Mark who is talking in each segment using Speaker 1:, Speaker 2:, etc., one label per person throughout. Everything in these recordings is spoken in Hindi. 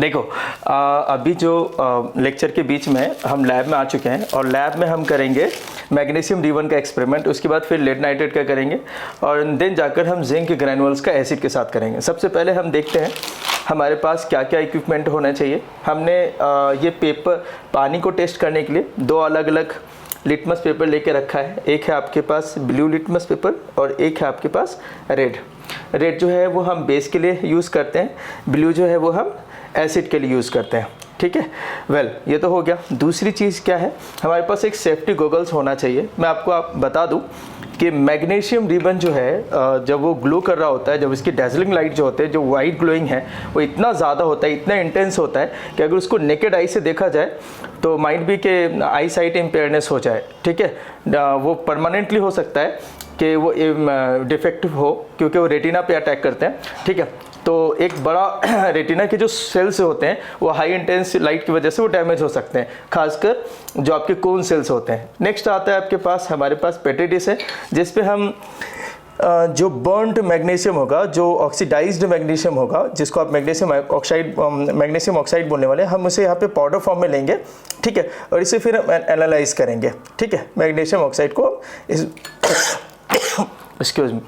Speaker 1: देखो अभी जो लेक्चर के बीच में हम लैब में आ चुके हैं और लैब में हम करेंगे मैग्नीशियम रिबन का एक्सपेरिमेंट, उसके बाद फिर लेड नाइट्रेट का करेंगे और देन जाकर हम जिंक ग्रैनुअल्स का एसिड के साथ करेंगे। सबसे पहले हम देखते हैं हमारे पास क्या क्या इक्विपमेंट होना चाहिए। हमने ये पेपर पानी को टेस्ट करने के लिए दो अलग अलग लिटमस पेपर लेके रखा है। एक है आपके पास ब्लू लिटमस पेपर और एक है आपके पास रेड। रेड जो है वो हम बेस के लिए यूज़ करते हैं, ब्लू जो है वो हम एसिड के लिए यूज़ करते हैं। ठीक है, वेल ये तो हो गया। दूसरी चीज़ क्या है, हमारे पास एक सेफ्टी गॉगल्स होना चाहिए। मैं आपको बता दूं कि मैग्नीशियम रिबन जो है जब वो ग्लो कर रहा होता है, जब इसकी डैजलिंग लाइट जो होते हैं, जो वाइट ग्लोइंग है, वो इतना ज़्यादा होता है, इतना इंटेंस होता है कि अगर उसको नेकेड आई से देखा जाए तो माइट भी कि आई साइट इम्पेयरनेस हो जाए। ठीक है, वो परमानेंटली हो सकता है कि वो डिफेक्टिव हो क्योंकि वो रेटिना पे अटैक करते हैं। ठीक है, तो एक बड़ा रेटिना के जो सेल्स होते हैं वो हाई इंटेंस लाइट की वजह से वो डैमेज हो सकते हैं, खासकर जो आपके कोन सेल्स होते हैं। नेक्स्ट आता है आपके पास, हमारे पास पेट्री डिश है जिस पे हम जो बर्न्ड मैग्नीशियम होगा, जो ऑक्सीडाइज्ड मैग्नीशियम होगा, जिसको आप मैग्नीशियम ऑक्साइड बोलने वाले हैं, हम उसे यहाँ पे पाउडर फॉर्म में लेंगे। ठीक है, और इसे फिर एनालाइज करेंगे। ठीक है, मैग्नीशियम ऑक्साइड को एक्सक्यूज मी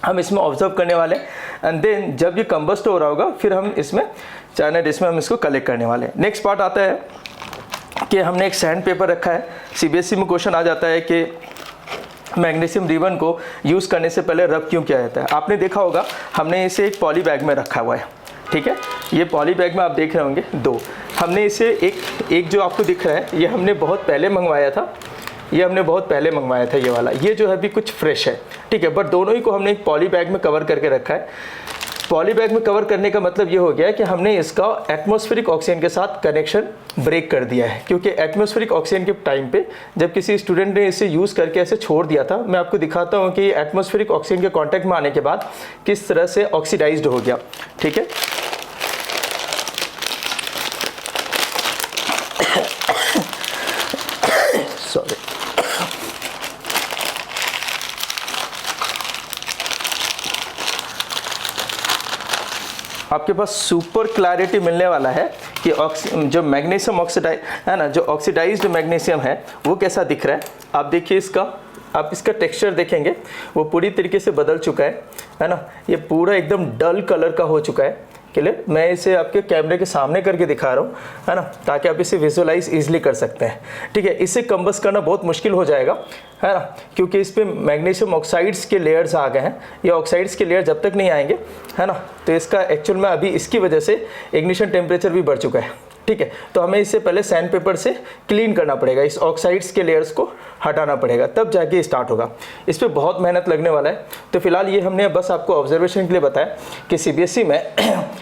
Speaker 1: हम इसमें ऑब्जर्व करने वाले हैं एंड देन जब ये कंबस्ट हो रहा होगा फिर हम इसमें चाइना डिश में हम इसको कलेक्ट करने वाले हैं। नेक्स्ट पार्ट आता है कि हमने एक सैंड पेपर रखा है। सीबीएसई में क्वेश्चन आ जाता है कि मैग्नीशियम रिबन को यूज़ करने से पहले रब क्यों किया जाता है। आपने देखा होगा हमने इसे एक पॉली बैग में रखा हुआ है। ठीक है, ये पॉली बैग में आप देख रहे होंगे दो। हमने इसे एक जो आपको दिख रहा है ये हमने बहुत पहले मंगवाया था, ये हमने बहुत पहले मंगवाया था ये वाला। ये जो है अभी कुछ फ्रेश है। ठीक है, बट दोनों ही को हमने एक पॉली बैग में कवर करके रखा है। पॉली बैग में कवर करने का मतलब ये हो गया है कि हमने इसका एटमॉस्फेरिक ऑक्सीजन के साथ कनेक्शन ब्रेक कर दिया है, क्योंकि एटमॉस्फेरिक ऑक्सीजन के टाइम पे जब किसी स्टूडेंट ने इसे यूज़ करके ऐसे छोड़ दिया था, मैं आपको दिखाता हूँ कि एटमॉस्फेरिक ऑक्सीजन के कॉन्टैक्ट में आने के बाद किस तरह से ऑक्सीडाइज्ड हो गया। ठीक है, सॉरी, आपके पास सुपर क्लैरिटी मिलने वाला है कि जो मैग्नीशियम ऑक्सीडाइज है ना, जो ऑक्सीडाइज्ड मैग्नीशियम है वो कैसा दिख रहा है। आप देखिए आप इसका टेक्सचर देखेंगे वो पूरी तरीके से बदल चुका है ना। ये पूरा एकदम डल कलर का हो चुका है। क्लियर, मैं इसे आपके कैमरे के सामने करके दिखा रहा हूँ, है ना, ताकि आप इसे विजुअलाइज इजीली कर सकते हैं। ठीक है, इसे कंबस्ट करना बहुत मुश्किल हो जाएगा, है ना, क्योंकि इस पर मैग्नीशियम ऑक्साइड्स के लेयर्स आ गए हैं। ये ऑक्साइड्स के लेयर जब तक नहीं आएंगे, है ना, तो इसका एक्चुअल में अभी इसकी वजह से इग्निशन टेम्परेचर भी बढ़ चुका है। ठीक है, तो हमें इसे पहले सैंड पेपर से क्लीन करना पड़ेगा, इस ऑक्साइड्स के लेयर्स को हटाना पड़ेगा, तब जाके स्टार्ट होगा। इस पर बहुत मेहनत लगने वाला है। तो फिलहाल ये हमने बस आपको ऑब्जर्वेशन के लिए बताया कि सीबीएसई में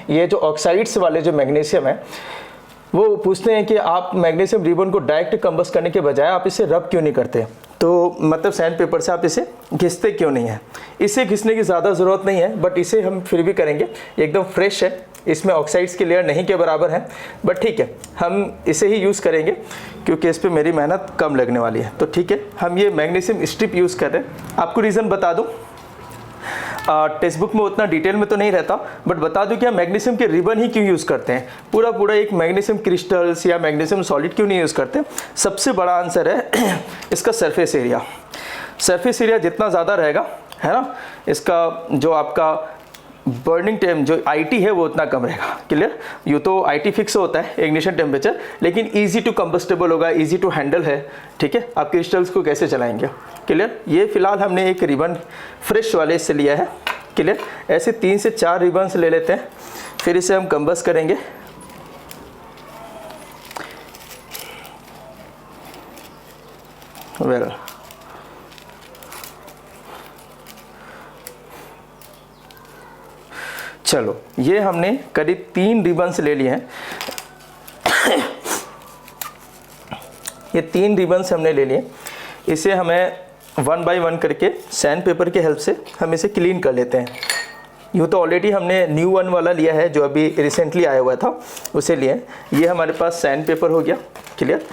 Speaker 1: ये जो ऑक्साइड्स वाले जो मैग्नीशियम है वो पूछते हैं कि आप मैग्नीशियम रिबन को डायरेक्ट कंबस्ट करने के बजाय आप इसे रब क्यों नहीं करते, तो मतलब सैंड पेपर से आप इसे घिसते क्यों नहीं है। इसे घिसने की ज़्यादा ज़रूरत नहीं है, बट इसे हम फिर भी करेंगे। एकदम फ्रेश है, इसमें ऑक्साइड्स की लेयर नहीं के बराबर है, बट ठीक है हम इसे ही यूज़ करेंगे क्योंकि इस पर मेरी मेहनत कम लगने वाली है। तो ठीक है, हम ये मैग्नीशियम स्ट्रिप यूज़ कर रहे हैं। आपको रीज़न बता दूँ, टेक्स्ट बुक में उतना डिटेल में तो नहीं रहता, बट बता दूं क्या मैग्नीशियम के रिबन ही क्यों यूज़ करते हैं। पूरा एक मैग्नीशियम क्रिस्टल्स या मैग्नीशियम सॉलिड क्यों नहीं यूज़ करते। सबसे बड़ा आंसर है इसका सरफेस एरिया। सरफेस एरिया जितना ज़्यादा रहेगा, है ना, इसका जो आपका बर्निंग टाइम जो आईटी है वो उतना कम रहेगा। क्लियर, यूँ तो आईटी फिक्स होता है इग्निशन टेम्परेचर, लेकिन इजी टू कंबस्टेबल होगा, इजी टू हैंडल है। ठीक है, आप क्रिस्टल्स को कैसे चलाएंगे। क्लियर, ये फिलहाल हमने एक रिबन फ्रेश वाले से लिया है। क्लियर, ऐसे 3 से 4 रिबन्स ले लेते हैं, फिर इसे हम कंबस्ट करेंगे। वेल चलो, ये हमने करीब 3 रिबन्स ले लिए हैं। ये 3 रिबन्स हमने ले लिए। इसे हमें 1 बाय 1 करके सैंड पेपर के हेल्प से हम इसे क्लीन कर लेते हैं। यूँ तो ऑलरेडी हमने न्यू वन वाला लिया है जो अभी रिसेंटली आया हुआ था, उसे लिए। ये हमारे पास सैंड पेपर हो गया। क्लियर,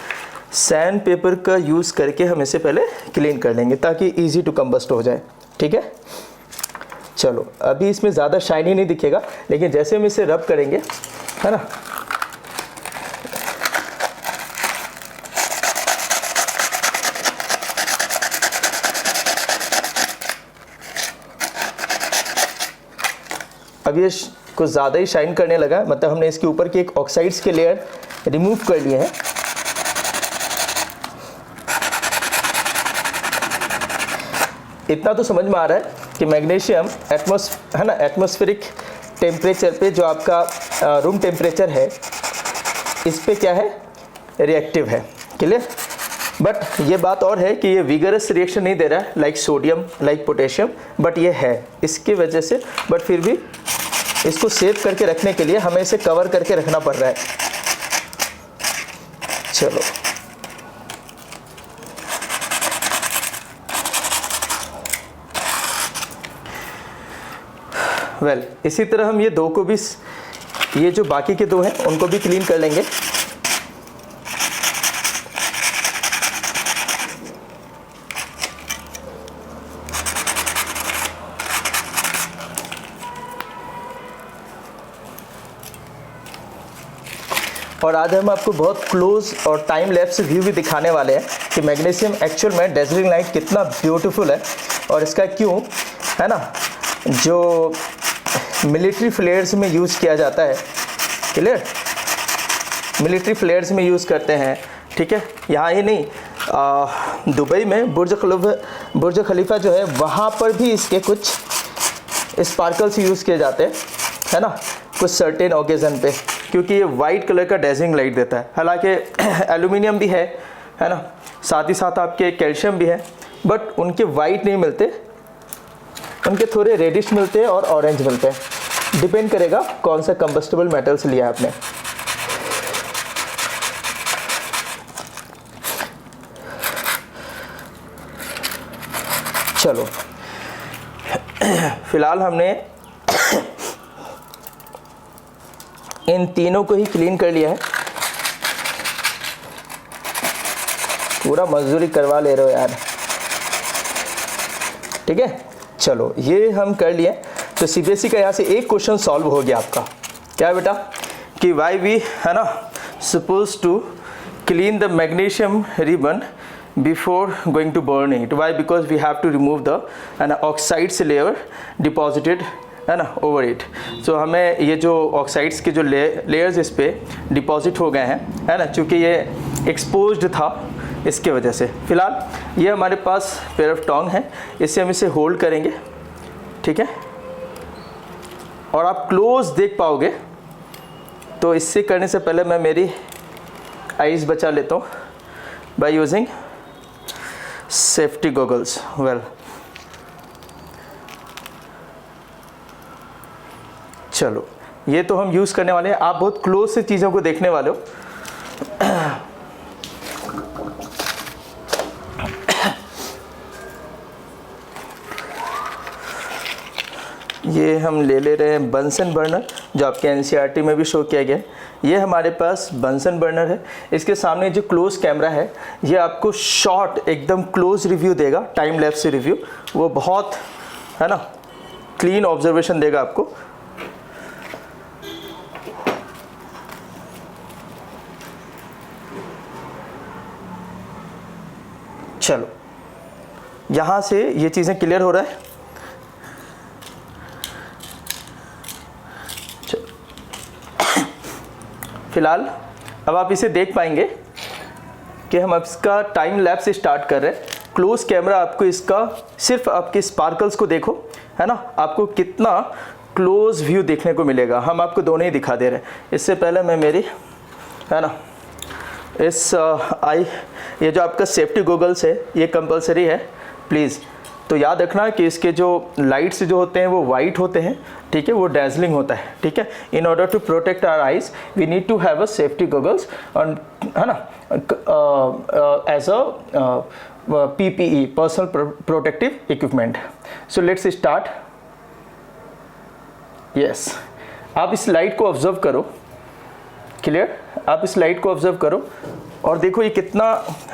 Speaker 1: सैंड पेपर का यूज़ करके हम इसे पहले क्लीन कर लेंगे ताकि ईजी टू कंबस्ट हो जाए। ठीक है, चलो अभी इसमें ज़्यादा शाइनी नहीं दिखेगा, लेकिन जैसे हम इसे रब करेंगे, है ना, अब ये कुछ ज़्यादा ही शाइन करने लगा, मतलब हमने इसके ऊपर की एक ऑक्साइड्स के लेयर रिमूव कर लिए हैं। इतना तो समझ में आ रहा है कि मैग्नीशियम एटमॉस्फेरिक टेम्परेचर पे, जो आपका रूम टेम्परेचर है, इस पे क्या है, रिएक्टिव है। क्लियर। बट ये बात और है कि ये विगरस रिएक्शन नहीं दे रहा है like sodium, like potassium, but ये है इसकी वजह से। बट फिर भी इसको सेव करके रखने के लिए हमें इसे कवर करके रखना पड़ रहा है। चलो वेल इसी तरह हम ये दो को भी, ये जो बाकी के दो हैं उनको भी क्लीन कर लेंगे। और आज हम आपको बहुत क्लोज और टाइम लैप्स व्यू भी दिखाने वाले हैं कि मैग्नीशियम एक्चुअल में डेज़लिंग लाइट कितना ब्यूटीफुल है, और इसका क्यों, है ना, जो मिलिट्री फ्लेयर्स में यूज़ किया जाता है। क्लियर। मिलिट्री फ्लेयर्स में यूज़ करते हैं, ठीक है। यहाँ ही नहीं, दुबई में बुर्ज खलीफा जो है, वहाँ पर भी इसके कुछ स्पार्कल्स यूज़ किए जाते हैं, है ना, कुछ सर्टेन ओकेज़न पे, क्योंकि ये वाइट कलर का डेज़लिंग लाइट देता है। हालांकि एल्यूमिनियम भी है ना, साथ ही साथ आपके कैल्शियम भी है, बट उनके वाइट नहीं मिलते, उनके थोड़े रेडिश मिलते हैं और ऑरेंज मिलते हैं। डिपेंड करेगा कौन सा कंबस्टेबल मेटल्स लिया आपने। चलो फिलहाल हमने इन तीनों को ही क्लीन कर लिया है। पूरा मजदूरी करवा ले रहे हो यार, ठीक है। चलो ये हम कर लिए, तो सीबीएसई का यहाँ से एक क्वेश्चन सॉल्व हो गया आपका। क्या बेटा, कि वाई वी, है ना, suppose to clean the magnesium ribbon before going to burning it. Why, because we have to remove the, है ना, ऑक्साइड्स लेयर डिपॉजिटेड, है ना, ओवर इट। सो हमें ये जो ऑक्साइड्स के जो लेयर्स इस पे डिपॉजिट हो गए हैं, है ना, चूँकि ये एक्सपोज्ड था, इसके वजह से। फ़िलहाल ये हमारे पास पेयर ऑफ टोंग है, इससे हम इसे होल्ड करेंगे, ठीक है, और आप क्लोज देख पाओगे। तो इससे करने से पहले मैं मेरी आईज बचा लेता हूँ by using safety goggles. Well चलो ये तो हम यूज़ करने वाले हैं, आप बहुत क्लोज से चीज़ों को देखने वाले हो। ये हम ले रहे हैं बंसन बर्नर, जो आपके एनसीईआरटी में भी शो किया गया है। ये हमारे पास बंसन बर्नर है। इसके सामने जो क्लोज कैमरा है, ये आपको शॉर्ट एकदम क्लोज रिव्यू देगा, टाइम लैप्स रिव्यू। वो बहुत, है ना, क्लीन ऑब्जर्वेशन देगा आपको। चलो यहाँ से ये चीज़ें क्लियर हो रहा है। फिलहाल अब आप इसे देख पाएंगे कि हम अब इसका टाइम लैप्स स्टार्ट कर रहे हैं। क्लोज कैमरा आपको इसका सिर्फ आपके स्पार्कल्स को देखो, है ना, आपको कितना क्लोज व्यू देखने को मिलेगा। हम आपको दोनों ही दिखा दे रहे हैं। इससे पहले मैं मेरी, है ना, इस ये जो आपका सेफ्टी गॉगल्स है, ये कंपलसरी है प्लीज़। तो याद रखना कि इसके जो लाइट्स जो होते हैं वो वाइट होते हैं, ठीक है, वो डेजलिंग होता है, ठीक है। In order to protect our eyes we need to have a safety goggles, है ना, as a PPE, personal protective equipment. So let's start. Yes, आप इस लाइट को ऑब्जर्व करो। क्लियर, आप इस लाइट को ऑब्जर्व करो और देखो ये कितना,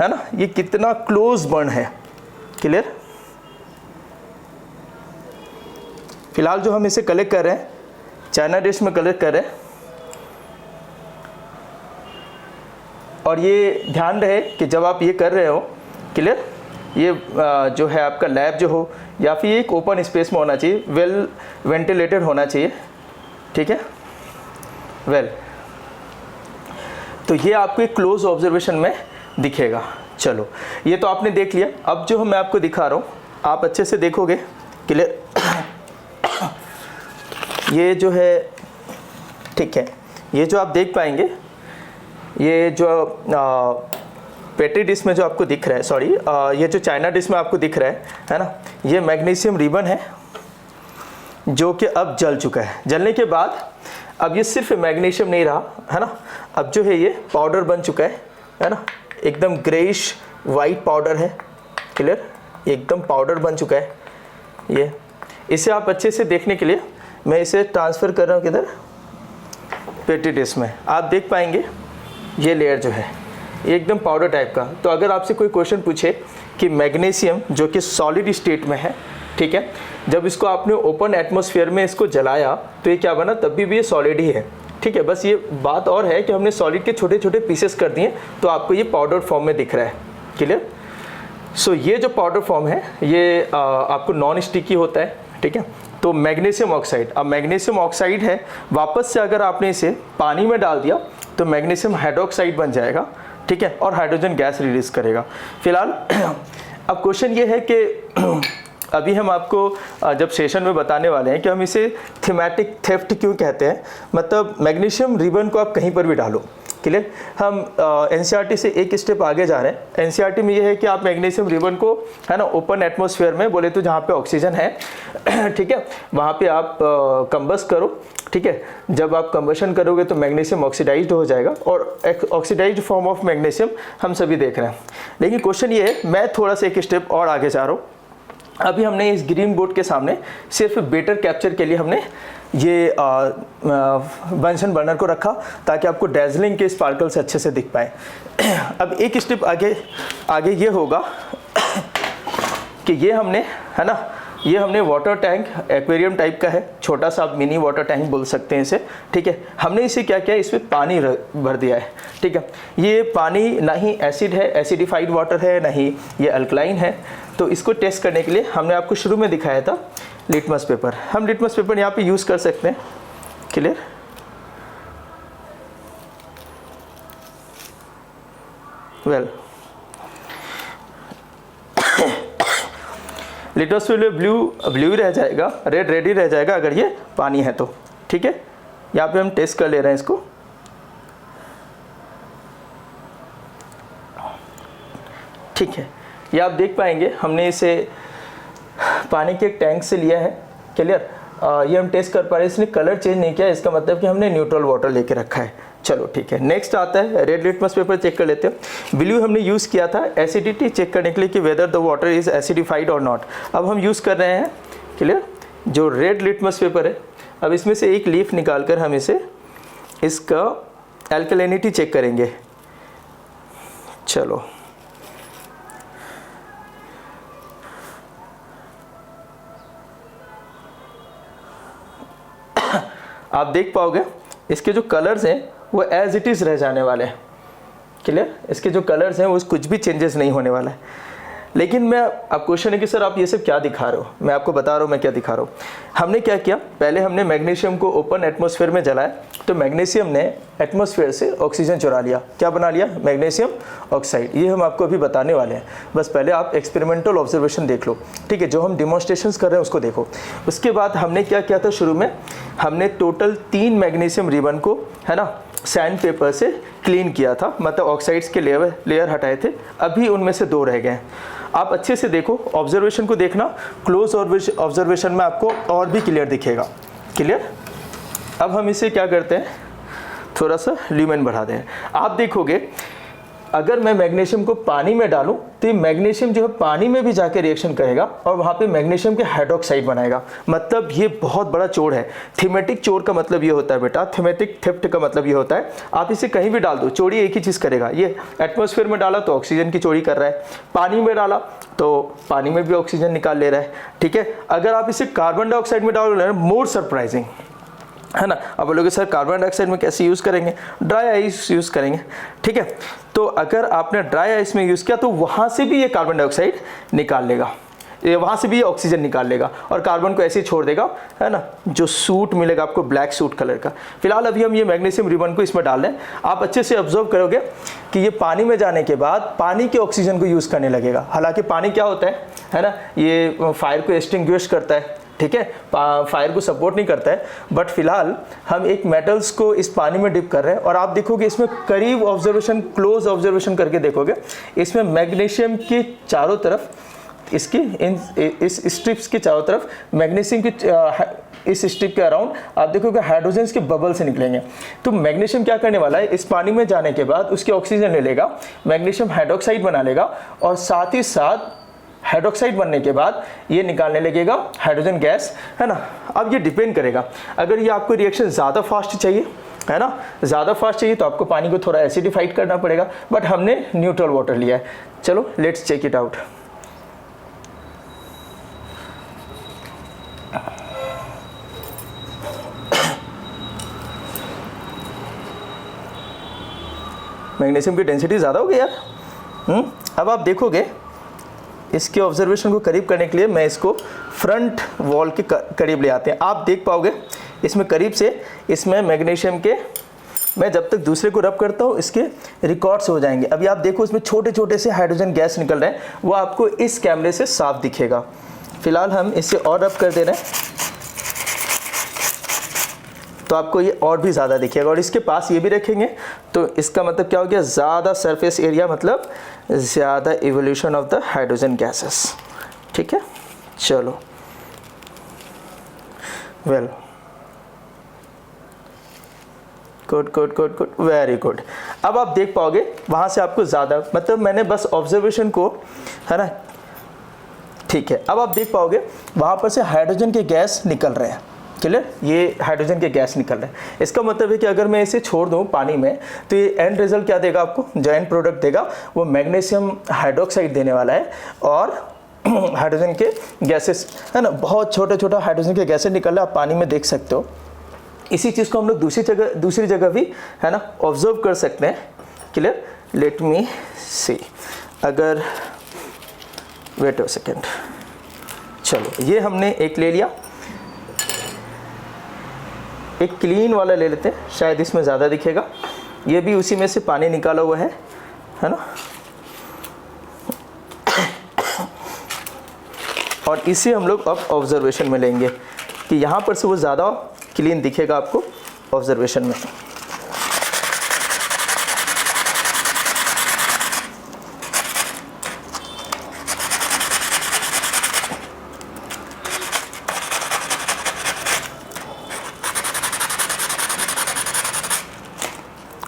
Speaker 1: है ना, ये कितना क्लोज बर्न है। क्लियर। फिलहाल जो हम इसे कलेक्ट कर रहे हैं चाइना डिश में कलेक्ट कर रहे हैं। और ये ध्यान रहे कि जब आप ये कर रहे हो, क्लियर, ये जो है आपका लैब जो हो या फिर एक ओपन स्पेस में होना चाहिए, वेल वेंटिलेटेड होना चाहिए, ठीक है, वेल। तो ये आपको एक क्लोज ऑब्जर्वेशन में दिखेगा। चलो ये तो आपने देख लिया। अब जो मैं आपको दिखा रहा हूँ आप अच्छे से देखोगे, क्लियर, ये जो है, ठीक है, ये जो आप देख पाएंगे, ये जो पेट्री डिश में जो आपको दिख रहा है, सॉरी, ये जो चाइना डिश में आपको दिख रहा है ना, ये मैग्नीशियम रिबन है जो कि अब जल चुका है। जलने के बाद अब ये सिर्फ मैग्नीशियम नहीं रहा, है ना, अब जो है ये पाउडर बन चुका है ना, एकदम ग्रेइश वाइट पाउडर है, क्लियर, एकदम पाउडर बन चुका है ये। इसे आप अच्छे से देखने के लिए मैं इसे ट्रांसफ़र कर रहा हूँ किधर, पेट्री डिश में। आप देख पाएंगे ये लेयर जो है एकदम पाउडर टाइप का। तो अगर आपसे कोई क्वेश्चन पूछे कि मैग्नीशियम जो कि सॉलिड स्टेट में है, ठीक है, जब इसको आपने ओपन एटमॉस्फेयर में इसको जलाया तो ये क्या बना, तब भी ये सॉलिड ही है, ठीक है। बस ये बात और है कि हमने सॉलिड के छोटे छोटे पीसेस कर दिए तो आपको ये पाउडर फॉर्म में दिख रहा है, क्लियर। सो ये जो पाउडर फॉर्म है ये आपको नॉन स्टिकी होता है, ठीक है। तो मैग्नीशियम ऑक्साइड, अब मैग्नीशियम ऑक्साइड है, वापस से अगर आपने इसे पानी में डाल दिया तो मैग्नीशियम हाइड्रोक्साइड बन जाएगा, ठीक है, और हाइड्रोजन गैस रिलीज करेगा। फिलहाल अब क्वेश्चन ये है कि अभी हम आपको जब सेशन में बताने वाले हैं कि हम इसे थीमेटिक थेफ्ट क्यों कहते हैं। मतलब मैग्नीशियम रिबन को आप कहीं पर भी डालो, क्लियर। हम एनसीईआरटी से एक स्टेप आगे जा रहे हैं। एनसीईआरटी में ये है कि आप मैग्नीशियम रिबन को, है ना, ओपन एटमॉस्फेयर में बोले तो जहाँ पे ऑक्सीजन है, ठीक है, वहाँ पे आप कंबस्ट करो, ठीक है। जब आप कंबशन करोगे तो मैग्नीशियम ऑक्सीडाइज्ड हो जाएगा और ऑक्सीडाइज्ड फॉर्म ऑफ मैग्नीशियम हम सभी देख रहे हैं। लेकिन क्वेश्चन ये है, मैं थोड़ा सा एक स्टेप और आगे जा रहा हूँ। अभी हमने इस ग्रीन बोर्ड के सामने सिर्फ बेटर कैप्चर के लिए हमने ये बंसन बर्नर को रखा ताकि आपको डेजलिंग के स्पार्कल्स अच्छे से दिख पाए। अब एक स्टेप आगे ये होगा कि ये हमने, है ना, ये हमने वाटर टैंक एक्वेरियम टाइप का है, छोटा सा आप मिनी वाटर टैंक बोल सकते हैं इसे, ठीक है। हमने इसे क्या किया, इसमें पानी भर दिया है, ठीक है। ये पानी ना ही एसिड है, एसिडिफाइड वाटर है, ना ही ये अल्कलाइन है। तो इसको टेस्ट करने के लिए हमने आपको शुरू में दिखाया था लिटमस पेपर। हम लिटमस पेपर यहाँ पे यूज़ कर सकते हैं, clear. Well, litmus paper blue ही रह जाएगा, रेड ही रह जाएगा अगर ये पानी है तो, ठीक है। यहाँ पे हम टेस्ट कर ले रहे हैं इसको, ठीक है। ये आप देख पाएंगे हमने इसे पानी के एक टैंक से लिया है, क्लियर। ये हम टेस्ट कर पा रहे हैं, इसने कलर चेंज नहीं किया, इसका मतलब कि हमने न्यूट्रल वाटर लेके रखा है। चलो ठीक है, नेक्स्ट आता है रेड लिटमस पेपर चेक कर लेते हैं। ब्लू हमने यूज़ किया था एसिडिटी चेक करने के लिए कि whether the water is acidified और नॉट। अब हम यूज़ कर रहे हैं, क्लियर, जो रेड लिटमस पेपर है। अब इसमें से एक लीफ निकाल कर हम इसका एल्कलिनिटी चेक करेंगे। चलो आप देख पाओगे इसके जो कलर्स हैं वो एज इट इज़ रह जाने वाले हैं, क्लियर। इसके जो कलर्स हैं वो कुछ भी चेंजेस नहीं होने वाला है। लेकिन मैं, अब क्वेश्चन है कि सर आप ये सब क्या दिखा रहे हो, मैं आपको बता रहा हूँ मैं क्या दिखा रहा हूँ। हमने क्या किया, पहले हमने मैग्नीशियम को ओपन एटमॉस्फेयर में जलाया तो मैग्नीशियम ने एटमॉस्फेयर से ऑक्सीजन चुरा लिया। क्या बना लिया, मैग्नीशियम ऑक्साइड। ये हम आपको अभी बताने वाले हैं, बस पहले आप एक्सपेरिमेंटल ऑब्जर्वेशन देख लो, ठीक है। जो हम डिमॉन्स्ट्रेशंस कर रहे हैं उसको देखो। उसके बाद हमने क्या किया था, शुरू में हमने टोटल 3 मैग्नीशियम रिबन को, है ना, सैंड पेपर से क्लीन किया था, मतलब ऑक्साइड्स के लेयर हटाए थे। अभी उनमें से 2 रह गए। आप अच्छे से देखो, ऑब्जर्वेशन को देखना, क्लोज ऑब्जर्वेशन में आपको और भी क्लियर दिखेगा, क्लियर। अब हम इसे क्या करते हैं, थोड़ा सा ल्यूमेन बढ़ा दें। आप देखोगे अगर मैं मैग्नीशियम को पानी में डालूं तो ये मैग्नीशियम जो है पानी में भी जाके रिएक्शन करेगा और वहाँ पे मैग्नीशियम के हाइड्रोक्साइड बनाएगा। मतलब ये बहुत बड़ा चोर है। थीमेटिक चोर का मतलब ये होता है बेटा, थीमेटिक थेफ्ट का मतलब ये होता है आप इसे कहीं भी डाल दो, चोरी एक ही चीज़ करेगा। ये एटमॉस्फेयर में डाला तो ऑक्सीजन की चोरी कर रहा है, पानी में डाला तो पानी में भी ऑक्सीजन निकाल ले रहा है, ठीक है। अगर आप इसे कार्बन डाइऑक्साइड में डाल रहे हैं, मोर सरप्राइजिंग है ना। अब बोलोगे सर कार्बन डाइऑक्साइड में कैसे यूज़ करेंगे, ड्राई आइस यूज़ करेंगे, ठीक है। तो अगर आपने ड्राई आइस में यूज़ किया तो वहाँ से भी ये कार्बन डाइऑक्साइड निकाल लेगा, ये वहाँ से भी ये ऑक्सीजन निकाल लेगा और कार्बन को ऐसे ही छोड़ देगा, है ना। जो सूट मिलेगा आपको ब्लैक सूट कलर का। फिलहाल अभी हम ये मैग्नीशियम रिबन को इसमें डाल रहे हैं। आप अच्छे से ऑब्जर्व करोगे कि ये पानी में जाने के बाद पानी के ऑक्सीजन को यूज़ करने लगेगा। हालांकि पानी क्या होता है ना, ये फायर को एक्सटिंग्विश करता है, ठीक है, फायर को सपोर्ट नहीं करता है। बट फिलहाल हम एक मेटल्स को इस पानी में डिप कर रहे हैं और आप देखोगे इसमें करीब ऑब्जर्वेशन, क्लोज ऑब्जर्वेशन करके देखोगे, इसमें मैग्नीशियम के चारों तरफ, इसकी इस स्ट्रिप्स के चारों तरफ मैग्नीशियम की इस स्ट्रिप के अराउंड आप देखोगे हाइड्रोजन के बबल से निकलेंगे। तो मैग्नीशियम क्या करने वाला है, इस पानी में जाने के बाद उसके ऑक्सीजन ले लेगा, मैग्नीशियम हाइड्रोक्साइड बना लेगा और साथ ही साथ हाइड्रोक्साइड बनने के बाद ये निकालने लगेगा हाइड्रोजन गैस, है ना। अब ये डिपेंड करेगा, अगर ये आपको रिएक्शन ज़्यादा फास्ट चाहिए, है ना, ज़्यादा फास्ट चाहिए तो आपको पानी को थोड़ा एसिडिफाइड करना पड़ेगा। बट हमने न्यूट्रल वाटर लिया है। चलो let's check it out. Magnesium की डेंसिटी ज़्यादा हो गई यार। अब आप देखोगे इसके ऑब्जर्वेशन को करीब करने के लिए मैं इसको फ्रंट वॉल के करीब ले आते हैं। आप देख पाओगे इसमें करीब से, इसमें मैग्नीशियम के, मैं जब तक दूसरे को रब करता हूँ इसके रिकॉर्ड्स हो जाएंगे। अभी आप देखो इसमें छोटे छोटे से हाइड्रोजन गैस निकल रहे हैं, वो आपको इस कैमरे से साफ दिखेगा। फिलहाल हम इसे और रब कर दे रहे हैं तो आपको ये और भी ज़्यादा दिखेगा। और इसके पास ये भी रखेंगे तो इसका मतलब क्या हो गया, ज़्यादा सरफेस एरिया, मतलब ज़्यादा evolution of the hydrogen gases, ठीक है। चलो well, good good good good, very good. अब आप देख पाओगे वहाँ से आपको ज़्यादा, मतलब मैंने बस ऑब्जर्वेशन को, है ना, ठीक है। अब आप देख पाओगे वहाँ पर से हाइड्रोजन के गैस निकल रहे हैं, क्लियर, ये हाइड्रोजन के गैस निकल रहे हैं। इसका मतलब है कि अगर मैं इसे छोड़ दूं पानी में तो ये एंड रिजल्ट क्या देगा आपको, जो एंड प्रोडक्ट देगा वो मैग्नीशियम हाइड्रोक्साइड देने वाला है और हाइड्रोजन के गैसेस, है ना, बहुत छोटा छोटा हाइड्रोजन के गैसेस निकल रहा है, आप पानी में देख सकते हो। इसी चीज़ को हम लोग दूसरी जगह भी, है ना, ऑब्जर्व कर सकते हैं, क्लियर। लेट मी सी, अगर वेट अ सेकेंड, चलो ये हमने एक ले लिया, एक क्लीन वाला ले लेते हैं, शायद इसमें ज़्यादा दिखेगा। ये भी उसी में से पानी निकाला हुआ है ना। और इसे हम लोग अब ऑब्जर्वेशन में लेंगे कि यहाँ पर से वो ज़्यादा क्लीन दिखेगा आपको ऑब्जर्वेशन में।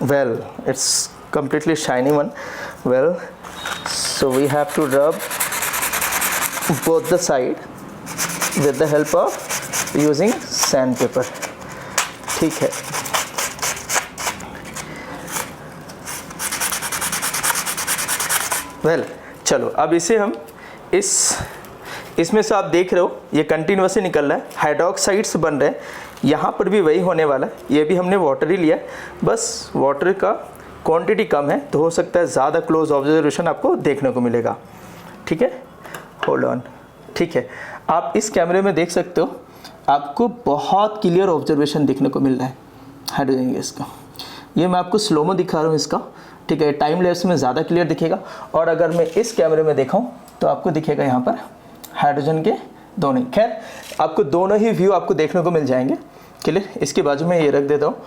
Speaker 1: Well, it's completely shiny one. Well, so we have to rub both the side with the help of using sandpaper. ठीक है। Well, चलो अब इसे हम इसमें से आप देख रहे हो ये कंटिन्यूसली निकल रहा है, हाइड्रोक्साइड्स बन रहे हैं। यहाँ पर भी वही होने वाला है, ये भी हमने वाटर ही लिया है, बस वाटर का क्वांटिटी कम है तो हो सकता है ज़्यादा क्लोज ऑब्जर्वेशन आपको देखने को मिलेगा, ठीक है। होल्ड ऑन, ठीक है। आप इस कैमरे में देख सकते हो, आपको बहुत क्लियर ऑब्जर्वेशन देखने को मिल रहा है हाइड्रोजन गैस का। ये मैं आपको स्लोमो दिखा रहा हूँ इसका, ठीक है। टाइम लैप्स में ज़्यादा क्लियर दिखेगा। और अगर मैं इस कैमरे में दिखाऊँ तो आपको दिखेगा यहाँ पर हाइड्रोजन के दोनों, खैर आपको दोनों ही व्यू आपको देखने को मिल जाएंगे, क्लियर। इसके बाजू में ये रख देता हूँ।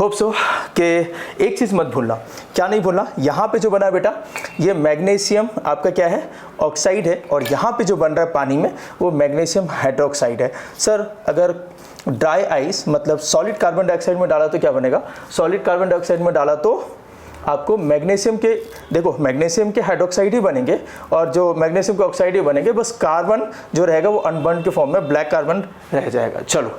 Speaker 1: होप सो कि एक चीज़ मत भूलना, क्या नहीं भूलना, यहाँ पे जो बना है बेटा ये मैग्नीशियम आपका क्या है, ऑक्साइड है, और यहाँ पे जो बन रहा है पानी में वो मैग्नीशियम हाइड्रोक्साइड है। सर अगर ड्राई आइस मतलब सॉलिड कार्बन डाइऑक्साइड में डाला तो क्या बनेगा, सॉलिड कार्बन डाइऑक्साइड में डाला तो आपको मैग्नीशियम के, देखो मैग्नीशियम के हाइड्रोक्साइड ही बनेंगे और जो मैग्नीशियम के ऑक्साइड ही बनेंगे, बस कार्बन जो रहेगा वो अनबर्न के फॉर्म में ब्लैक कार्बन रह जाएगा। चलो